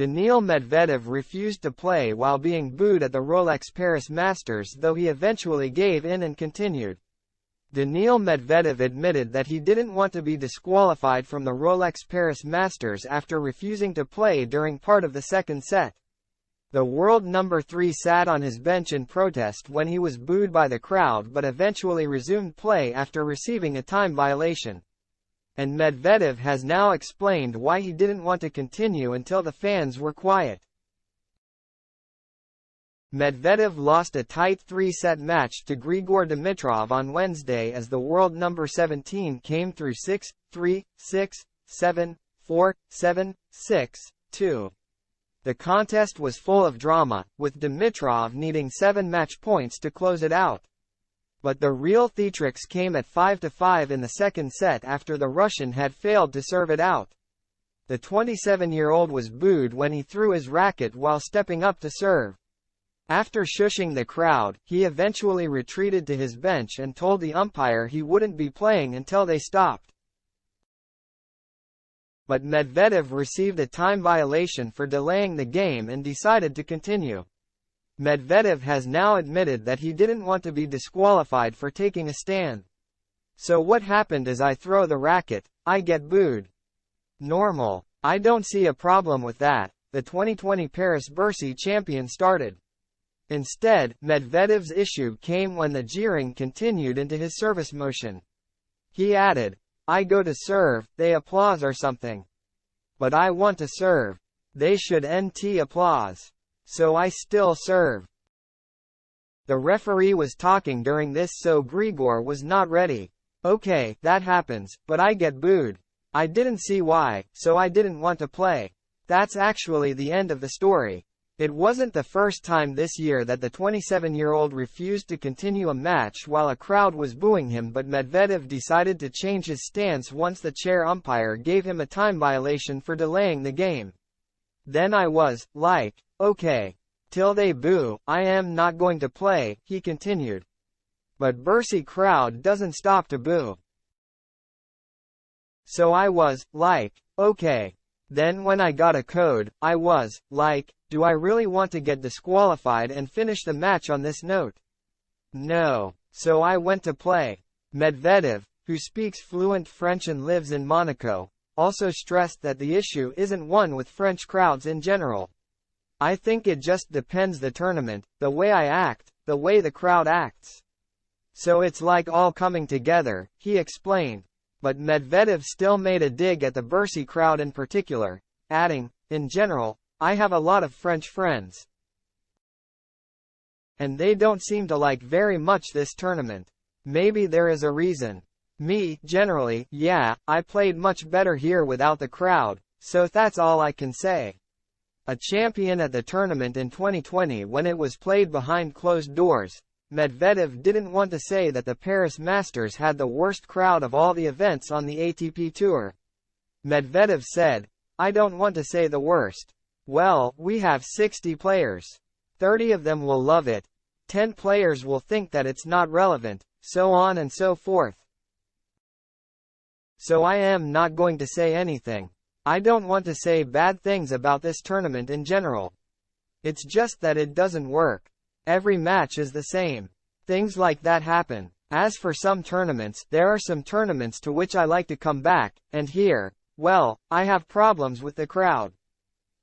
Daniil Medvedev refused to play while being booed at the Rolex Paris Masters, though he eventually gave in and continued. Daniil Medvedev admitted that he didn't want to be disqualified from the Rolex Paris Masters after refusing to play during part of the second set. The world number 3 sat on his bench in protest when he was booed by the crowd, but eventually resumed play after receiving a time violation. And Medvedev has now explained why he didn't want to continue until the fans were quiet. Medvedev lost a tight 3-set match to Grigor Dimitrov on Wednesday as the world number 17 came through 6-3, 6-7, 4-7, 6-2. The contest was full of drama, with Dimitrov needing 7 match points to close it out. But the real theatrics came at 5-5 in the second set after the Russian had failed to serve it out. The 27-year-old was booed when he threw his racket while stepping up to serve. After shushing the crowd, he eventually retreated to his bench and told the umpire he wouldn't be playing until they stopped. But Medvedev received a time violation for delaying the game and decided to continue. Medvedev has now admitted that he didn't want to be disqualified for taking a stand. So what happened is I throw the racket, I get booed. Normal. I don't see a problem with that, the 2020 Paris Bercy champion started. Instead, Medvedev's issue came when the jeering continued into his service motion. He added, I go to serve, they applause or something. But I want to serve. They should NT applause. So I still serve. The referee was talking during this, so Grigor was not ready. Okay, that happens, but I get booed. I didn't see why, so I didn't want to play. That's actually the end of the story. It wasn't the first time this year that the 27-year-old refused to continue a match while a crowd was booing him, but Medvedev decided to change his stance once the chair umpire gave him a time violation for delaying the game. Then I was, like, okay. Till they boo, I am not going to play, he continued. But Bercy crowd doesn't stop to boo. So I was, like, okay. Then when I got a code, I was, like, do I really want to get disqualified and finish the match on this note? No. So I went to play. Medvedev, who speaks fluent French and lives in Monaco, also stressed that the issue isn't one with French crowds in general. I think it just depends the tournament, the way I act, the way the crowd acts. So it's like all coming together, he explained. But Medvedev still made a dig at the Bercy crowd in particular, adding, in general, I have a lot of French friends. And they don't seem to like very much this tournament. Maybe there is a reason. Me, generally, yeah, I played much better here without the crowd, so that's all I can say. A champion at the tournament in 2020 when it was played behind closed doors, Medvedev didn't want to say that the Paris Masters had the worst crowd of all the events on the ATP Tour. Medvedev said, I don't want to say the worst. Well, we have 60 players. 30 of them will love it. 10 players will think that it's not relevant, so on and so forth. So I am not going to say anything. I don't want to say bad things about this tournament in general. It's just that it doesn't work. Every match is the same. Things like that happen. As for some tournaments, there are some tournaments to which I like to come back, and here, well, I have problems with the crowd.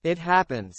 It happens.